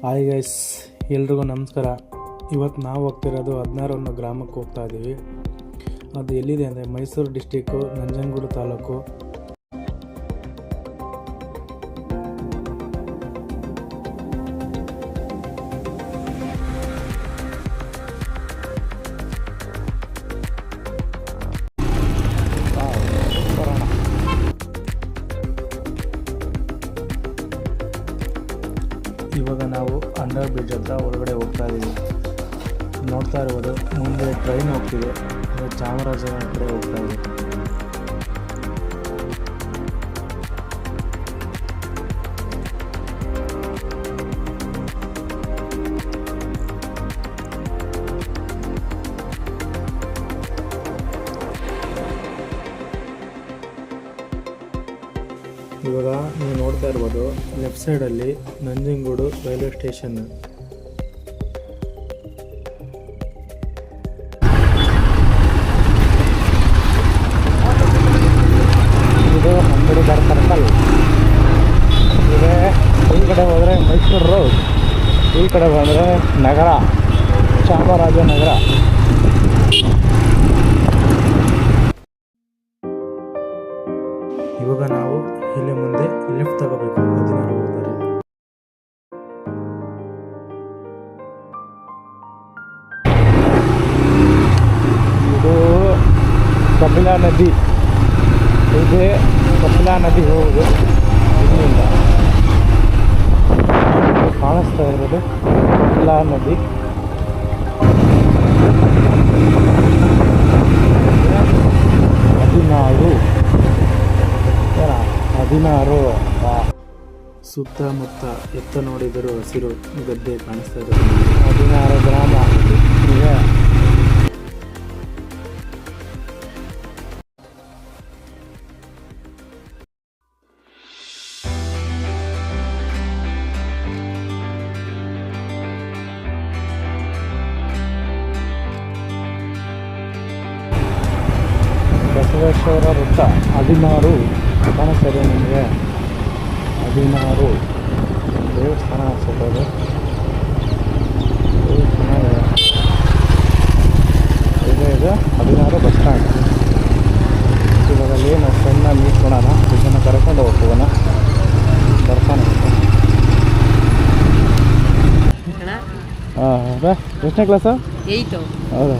Hi guys, ಎಲ್ರಿಗೂ ನಮಸ್ಕಾರ. ಇವತ್ತು ನಾವು ಹೋಗ್ತಿರೋದು 16 ಅನ್ನೋ ಗ್ರಾಮಕ್ಕೆ ಹೋಗ್ತಾ ಇದ್ದೀವಿ. ಅದು ಎಲ್ಲಿದೆ ಅಂದರೆ ಮೈಸೂರು ಡಿಸ್ಟಿಕ್ಕು, ನಂಜನಗೂಡು ತಾಲೂಕು. ಇವಾಗ ನಾವು ಅಂಡರ್ ಬ್ರಿಡ್ಜ್ ಹತ್ರ ಹೊರಗಡೆ ಹೋಗ್ತಾ ಇದ್ದೀವಿ. ನೋಡ್ತಾ ಇರ್ಬೋದು, ಮುಂದೆ ಟ್ರೈನ್ ಹೋಗ್ತಿದೆ. ಚಾಮರಾಜನಗರ ಕಡೆ ಹೋಗ್ತಾ ಇದೆ. ಇವಾಗ ನೀವು ನೋಡ್ತಾ ಇರ್ಬೋದು, ಲೆಫ್ಟ್ ಸೈಡಲ್ಲಿ ನಂಜನಗೂಡು ರೈಲ್ವೆ ಸ್ಟೇಷನ್. ಇದು ಅಂಬೇಡ್ಕರ್ ಸರ್ಕಲ್ ಇದೆ. ಈ ಕಡೆ ಹೋದರೆ ಮೈಸೂರು ರೋಡ್, ಈ ಕಡೆ ಬಂದರೆ ನಗರ, ಚಾಮರಾಜನಗರ. ಇವಾಗ ನಾವು ಇಲ್ಲಿ ಮುಂದೆ ಲೆಫ್ಟ್ ತಗೋಬೇಕು. 16 ಹೋಗ್ತಾರೆ. ಇದು ಕಪಿಲಾ ನದಿ ಇದೆ. ಕಪಿಲಾ ನದಿ ಹೋಗುದು ಇಲ್ಲಿಂದ ಕಾಣಿಸ್ತಾ ಇರೋದು ಕಪಿಲಾ ನದಿ. ಹದಿನಾರು ಸುತ್ತಮುತ್ತ ಎತ್ತ ನೋಡಿದರೂ ಹಸಿರು ಗದ್ದೆ ಕಾಣಿಸ್ತಾ ಇರೋದು. 16 ಗ್ರಾಮ ಇದೆ. ಬಸವೇಶ್ವರ ವೃತ್ತ 16 ಕಾಣಿಸ್ತಾ ಇದೆ ನಿಮಗೆ. 16 ದೇವಸ್ಥಾನ ಅನ್ಸುತ್ತೆ. ಚೆನ್ನಾಗಿದೆ. ಇದು 16 ಬಸ್ ಸ್ಟ್ಯಾಂಡ್. ಇವಾಗ ಅಲ್ಲಿ ನಾವು ಫ್ರೆಂಡ್ನ ಮೀಟ್ ಮಾಡೋಣ, ಇದನ್ನು ಕರ್ಕೊಂಡು ಹೋಗ್ತೀವಣ್ಣ. ಬರ್ತಾನೆ. ಹಾಂ, ಎಷ್ಟನೇ ಕ್ಲಾಸು? 8. ಹೌದಾ?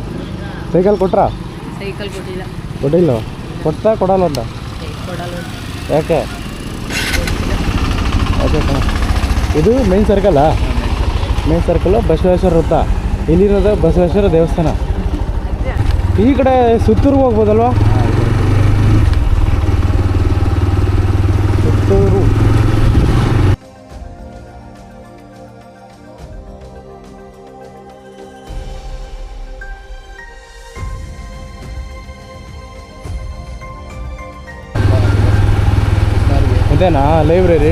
ಸೈಕಲ್ ಕೊಟ್ರಾ? ಸೈಕಲ್ ಕೊಟ್ಟಿಲ್ಲ. ಕೊಡ್ತಾ ಕೊಡಲ್ಲ ಅಂತ ಯಾಕೆ? ಓಕೆ ಕಣ. ಇದು ಮೇನ್ ಸರ್ಕಲ್ಲಾ? ಮೇನ್ ಸರ್ಕಲ್ಲು ಬಸವೇಶ್ವರ ವೃತ್ತ. ಇಲ್ಲಿರೋದು ಬಸವೇಶ್ವರ ದೇವಸ್ಥಾನ. ಈ ಕಡೆ ಸುತ್ತೂರು ಹೋಗ್ಬೋದಲ್ವಾ? ಸುತ್ತೂರು. ಇದೇನಾ ಲೈಬ್ರರಿ?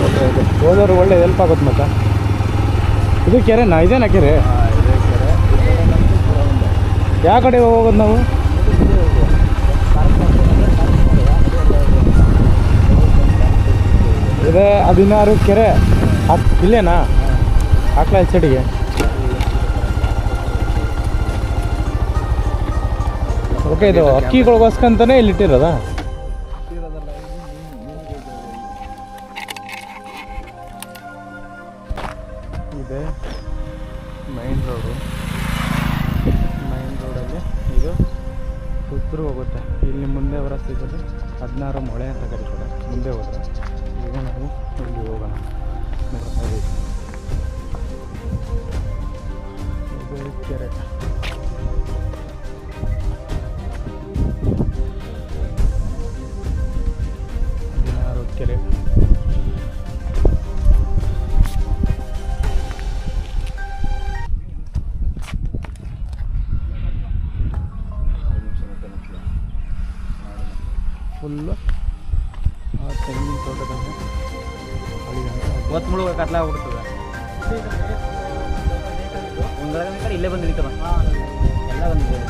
Okay okay. ಹೋದವ್ರು ಒಳ್ಳೆ ಹೆಲ್ಪ್ ಆಗುತ್ತೆ. ಮತ್ತೆ ಇದು ಕೆರೆನಾ? ಇದೇನಾ ಕೆರೆ? ಯಾವ ಕಡೆ ಹೋಗೋದು ನಾವು? ಇದೆ 16 ಕೆರೆ. ಇಲ್ಲೇನಾ? ಹಾಕ್ಲಾ ಸೈಡಿಗೆ. ಓಕೆ, ಇದು ಅಕ್ಕಿಗಳಿಗೋಸ್ಕಂತಾನೆ ಇಲ್ಲಿಟ್ಟಿರೋದಾ? ಇದೆ ಮೈನ್ ರೋಡು. ಮೈನ್ ರೋಡಲ್ಲಿ ಇದು ಸುತ್ತೂರು ಹೋಗುತ್ತೆ. ಇಲ್ಲಿ ಮುಂದೆ ಹೊರ ಸಿಗೋದು 16 ಮೊಳೆ ಅಂತ ಕರೀತಾರೆ. ಮುಂದೆ ಹೋದರೆ ಈಗ ನಾವು ಇಲ್ಲಿ ಹೋಗೋಣ. ಇದು ಕೆರೆ. ಕೆರೆ ಫುಲ್ಲು ತೆಂಗಿನ ತೋಟದಲ್ಲಿ ಇವತ್ತು ಮುಳುಗ ಕತ್ಲಾಗ್ಬಿಡ್ತದೆ. ಒಂದು ಇಲ್ಲೇ ಬಂದು ನಿಂತವ ಎಲ್ಲ ಬಂದಿದೆ.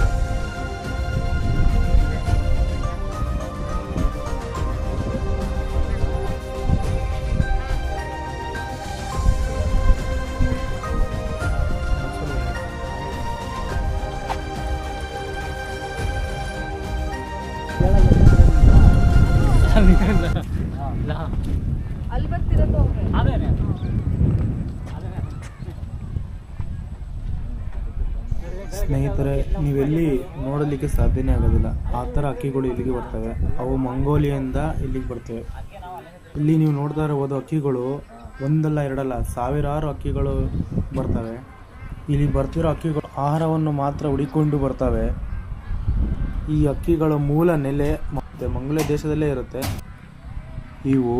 ಸ್ನೇಹಿತರೆ, ನೀವೆಲ್ಲಿ ನೋಡಲಿಕ್ಕೆ ಸಾಧ್ಯನೇ ಆಗೋದಿಲ್ಲ. ಆ ಥರ ಹಕ್ಕಿಗಳು ಇಲ್ಲಿಗೆ ಬರ್ತವೆ. ಅವು ಮಂಗೋಲಿಯಿಂದ ಇಲ್ಲಿಗೆ ಬರ್ತವೆ. ಇಲ್ಲಿ ನೀವು ನೋಡ್ತಾ ಇರಬಹುದು ಹಕ್ಕಿಗಳು ಒಂದಲ್ಲ ಎರಡಲ್ಲ ಸಾವಿರಾರು ಹಕ್ಕಿಗಳು ಬರ್ತವೆ. ಇಲ್ಲಿ ಬರ್ತಿರೋ ಹಕ್ಕಿಗಳು ಆಹಾರವನ್ನು ಮಾತ್ರ ಹುಡಿಕೊಂಡು ಬರ್ತವೆ. ಈ ಹಕ್ಕಿಗಳ ಮೂಲ ನೆಲೆ ಮತ್ತು ಮಂಗೋಲಿಯಾ ದೇಶದಲ್ಲೇ ಇರುತ್ತೆ. ಇವು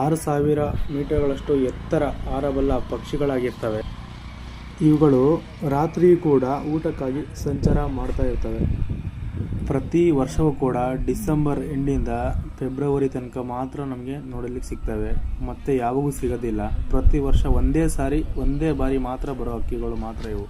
6000 ಮೀಟರ್ಗಳಷ್ಟು ಎತ್ತರ ಹಾರಬಲ್ಲ ಪಕ್ಷಿಗಳಾಗಿರ್ತವೆ. ಇವುಗಳು ರಾತ್ರಿ ಕೂಡ ಊಟಕ್ಕಾಗಿ ಸಂಚಾರ ಮಾಡ್ತಾ ಇರ್ತವೆ. ಪ್ರತಿ ವರ್ಷವೂ ಕೂಡ ಡಿಸೆಂಬರ್ ಎಂಡಿಂದ ಫೆಬ್ರವರಿ ತನಕ ಮಾತ್ರ ನಮಗೆ ನೋಡಲಿಕ್ಕೆ ಸಿಗ್ತವೆ. ಮತ್ತು ಯಾವಾಗೂ ಸಿಗೋದಿಲ್ಲ. ಪ್ರತಿ ವರ್ಷ ಒಂದೇ ಬಾರಿ ಮಾತ್ರ ಬರೋ ಹಕ್ಕಿಗಳು ಮಾತ್ರ ಇವು.